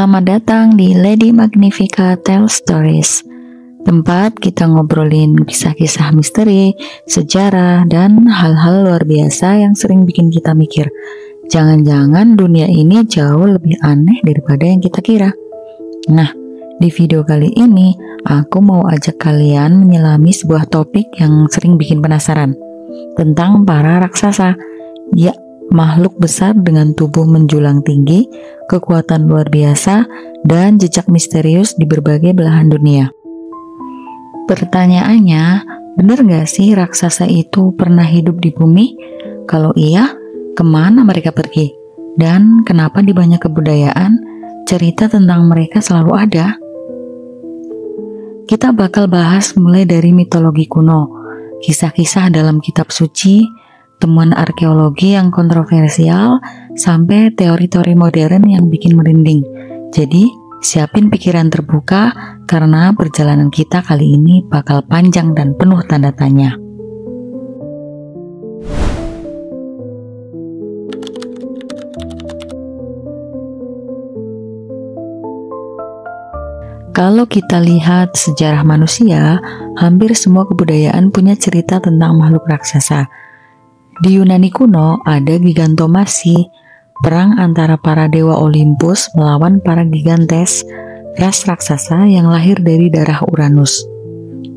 Selamat datang di Lady Magnifica Tell Stories, tempat kita ngobrolin kisah-kisah misteri, sejarah, dan hal-hal luar biasa yang sering bikin kita mikir, jangan-jangan dunia ini jauh lebih aneh daripada yang kita kira. Nah, di video kali ini, aku mau ajak kalian menyelami sebuah topik yang sering bikin penasaran, tentang para raksasa. Ya, makhluk besar dengan tubuh menjulang tinggi, kekuatan luar biasa, dan jejak misterius di berbagai belahan dunia. Pertanyaannya, benar gak sih raksasa itu pernah hidup di bumi? Kalau iya, kemana mereka pergi? Dan kenapa di banyak kebudayaan, cerita tentang mereka selalu ada? Kita bakal bahas mulai dari mitologi kuno, kisah-kisah dalam kitab suci, temuan arkeologi yang kontroversial, sampai teori-teori modern yang bikin merinding. Jadi, siapin pikiran terbuka karena perjalanan kita kali ini bakal panjang dan penuh tanda tanya. Kalau kita lihat sejarah manusia, hampir semua kebudayaan punya cerita tentang makhluk raksasa. Di Yunani kuno ada gigantomasi, perang antara para dewa Olympus melawan para gigantes, ras raksasa yang lahir dari darah Uranus.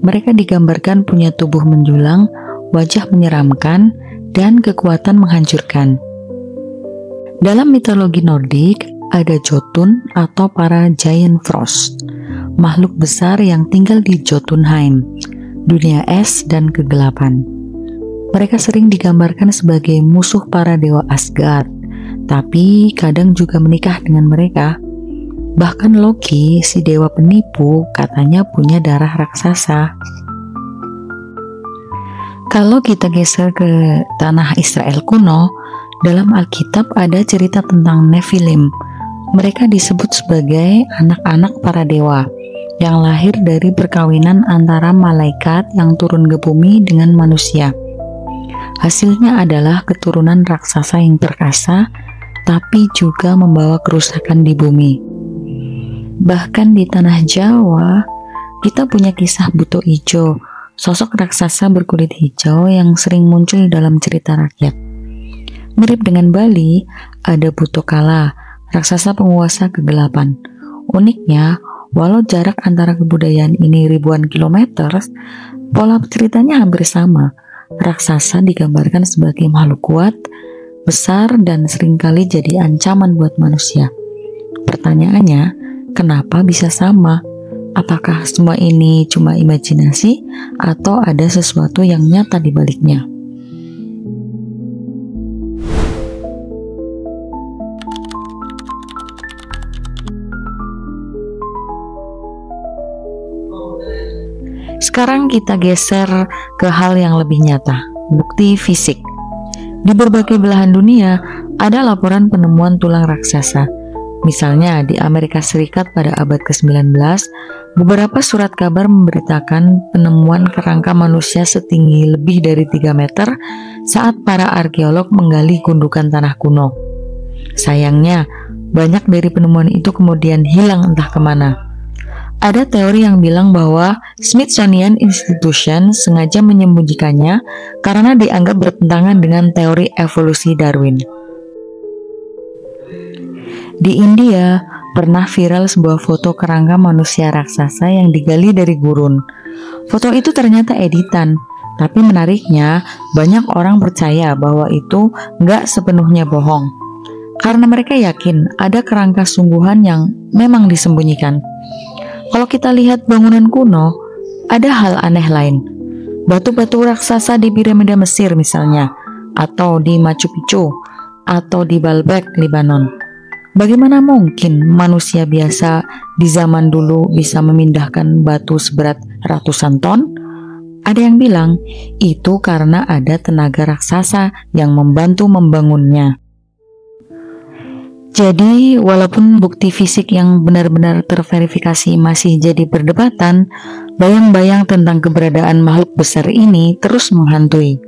Mereka digambarkan punya tubuh menjulang, wajah menyeramkan, dan kekuatan menghancurkan. Dalam mitologi Nordik ada Jotun atau para Giant Frost, makhluk besar yang tinggal di Jotunheim, dunia es dan kegelapan. Mereka sering digambarkan sebagai musuh para dewa Asgard, tapi kadang juga menikah dengan mereka. Bahkan Loki, si dewa penipu, katanya punya darah raksasa. Kalau kita geser ke tanah Israel kuno, dalam Alkitab ada cerita tentang Nephilim. Mereka disebut sebagai anak-anak para dewa yang lahir dari perkawinan antara malaikat yang turun ke bumi dengan manusia. Hasilnya adalah keturunan raksasa yang perkasa, tapi juga membawa kerusakan di bumi. Bahkan di tanah Jawa, kita punya kisah Buto Ijo, sosok raksasa berkulit hijau yang sering muncul dalam cerita rakyat. Mirip dengan Bali, ada Buto Kala, raksasa penguasa kegelapan. Uniknya, walau jarak antara kebudayaan ini ribuan kilometer, pola ceritanya hampir sama. Raksasa digambarkan sebagai makhluk kuat, besar, dan seringkali jadi ancaman buat manusia. Pertanyaannya, kenapa bisa sama? Apakah semua ini cuma imajinasi atau ada sesuatu yang nyata di baliknya? Sekarang kita geser ke hal yang lebih nyata, bukti fisik. Di berbagai belahan dunia ada laporan penemuan tulang raksasa. Misalnya di Amerika Serikat pada abad ke-19, beberapa surat kabar memberitakan penemuan kerangka manusia setinggi lebih dari 3 meter saat para arkeolog menggali gundukan tanah kuno. Sayangnya, banyak dari penemuan itu kemudian hilang entah kemana. Ada teori yang bilang bahwa Smithsonian Institution sengaja menyembunyikannya karena dianggap bertentangan dengan teori evolusi Darwin. Di India, pernah viral sebuah foto kerangka manusia raksasa yang digali dari gurun. Foto itu ternyata editan, tapi menariknya banyak orang percaya bahwa itu nggak sepenuhnya bohong. Karena mereka yakin ada kerangka sungguhan yang memang disembunyikan. Kalau kita lihat bangunan kuno, ada hal aneh lain. Batu-batu raksasa di piramida Mesir misalnya, atau di Machu Picchu, atau di Baalbek, Lebanon. Bagaimana mungkin manusia biasa di zaman dulu bisa memindahkan batu seberat ratusan ton? Ada yang bilang, itu karena ada tenaga raksasa yang membantu membangunnya. Jadi, walaupun bukti fisik yang benar-benar terverifikasi masih jadi perdebatan, bayang-bayang tentang keberadaan makhluk besar ini terus menghantui.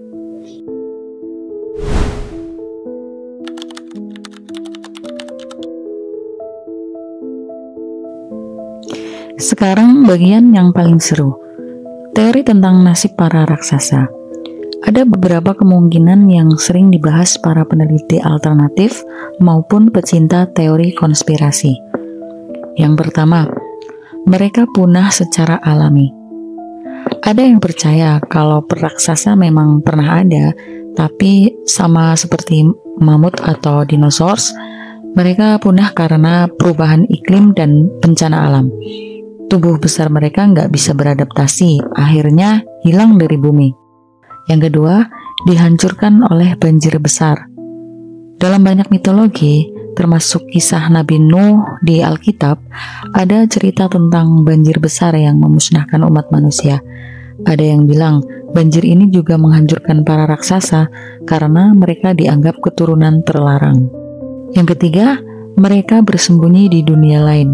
Sekarang bagian yang paling seru. Teori tentang nasib para raksasa. Ada beberapa kemungkinan yang sering dibahas para peneliti alternatif maupun pecinta teori konspirasi. Yang pertama, mereka punah secara alami. Ada yang percaya kalau raksasa memang pernah ada, tapi sama seperti mamut atau dinosaurus, mereka punah karena perubahan iklim dan bencana alam. Tubuh besar mereka nggak bisa beradaptasi, akhirnya hilang dari bumi. Yang kedua, dihancurkan oleh banjir besar. Dalam banyak mitologi, termasuk kisah Nabi Nuh di Alkitab, ada cerita tentang banjir besar yang memusnahkan umat manusia. Ada yang bilang banjir ini juga menghancurkan para raksasa karena mereka dianggap keturunan terlarang. Yang ketiga, mereka bersembunyi di dunia lain.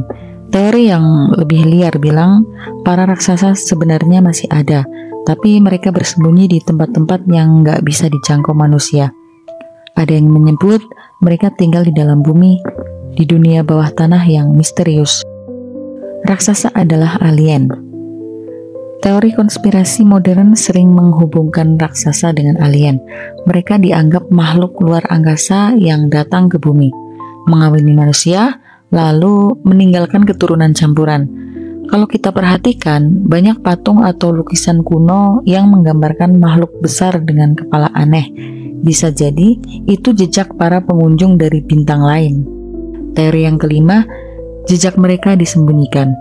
Teori yang lebih liar bilang para raksasa sebenarnya masih ada, tapi mereka bersembunyi di tempat-tempat yang nggak bisa dijangkau manusia. Ada yang menyebut mereka tinggal di dalam bumi, di dunia bawah tanah yang misterius. Raksasa adalah alien. Teori konspirasi modern sering menghubungkan raksasa dengan alien. Mereka dianggap makhluk luar angkasa yang datang ke bumi, mengawini manusia, lalu meninggalkan keturunan campuran. Kalau kita perhatikan, banyak patung atau lukisan kuno yang menggambarkan makhluk besar dengan kepala aneh. Bisa jadi itu jejak para pengunjung dari bintang lain. Teori yang kelima, jejak mereka disembunyikan.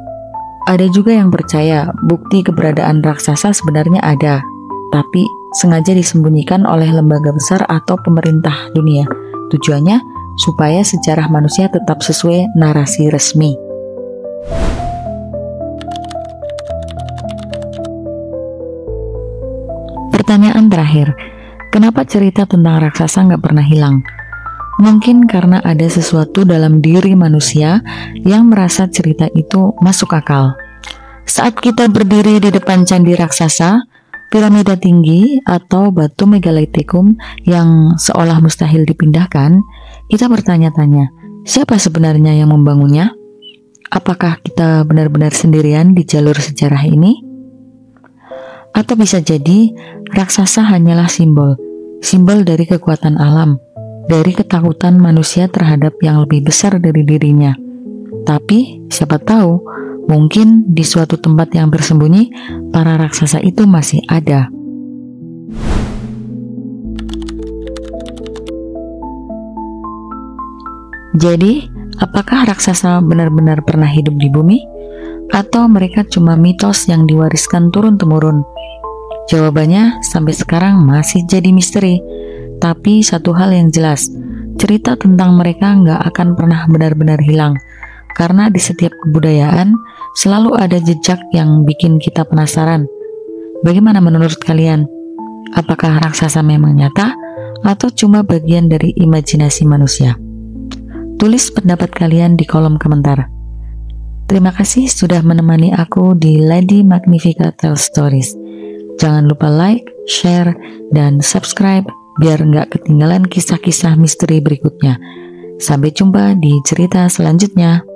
Ada juga yang percaya bukti keberadaan raksasa sebenarnya ada, tapi sengaja disembunyikan oleh lembaga besar atau pemerintah dunia. Tujuannya supaya sejarah manusia tetap sesuai narasi resmi. Pertanyaan terakhir, kenapa cerita tentang raksasa nggak pernah hilang? Mungkin karena ada sesuatu dalam diri manusia yang merasa cerita itu masuk akal. Saat kita berdiri di depan candi raksasa, piramida tinggi, atau batu megalitikum yang seolah mustahil dipindahkan, kita bertanya-tanya, siapa sebenarnya yang membangunnya? Apakah kita benar-benar sendirian di jalur sejarah ini? Atau bisa jadi, raksasa hanyalah simbol dari kekuatan alam, dari ketakutan manusia terhadap yang lebih besar dari dirinya. Tapi, siapa tahu, mungkin di suatu tempat yang tersembunyi, para raksasa itu masih ada. Jadi, apakah raksasa benar-benar pernah hidup di bumi? Atau mereka cuma mitos yang diwariskan turun-temurun? Jawabannya sampai sekarang masih jadi misteri. Tapi satu hal yang jelas, cerita tentang mereka nggak akan pernah benar-benar hilang. Karena di setiap kebudayaan selalu ada jejak yang bikin kita penasaran. Bagaimana menurut kalian? Apakah raksasa memang nyata atau cuma bagian dari imajinasi manusia? Tulis pendapat kalian di kolom komentar. Terima kasih sudah menemani aku di Lady Magnifica Tell Stories. Jangan lupa like, share, dan subscribe biar nggak ketinggalan kisah-kisah misteri berikutnya. Sampai jumpa di cerita selanjutnya.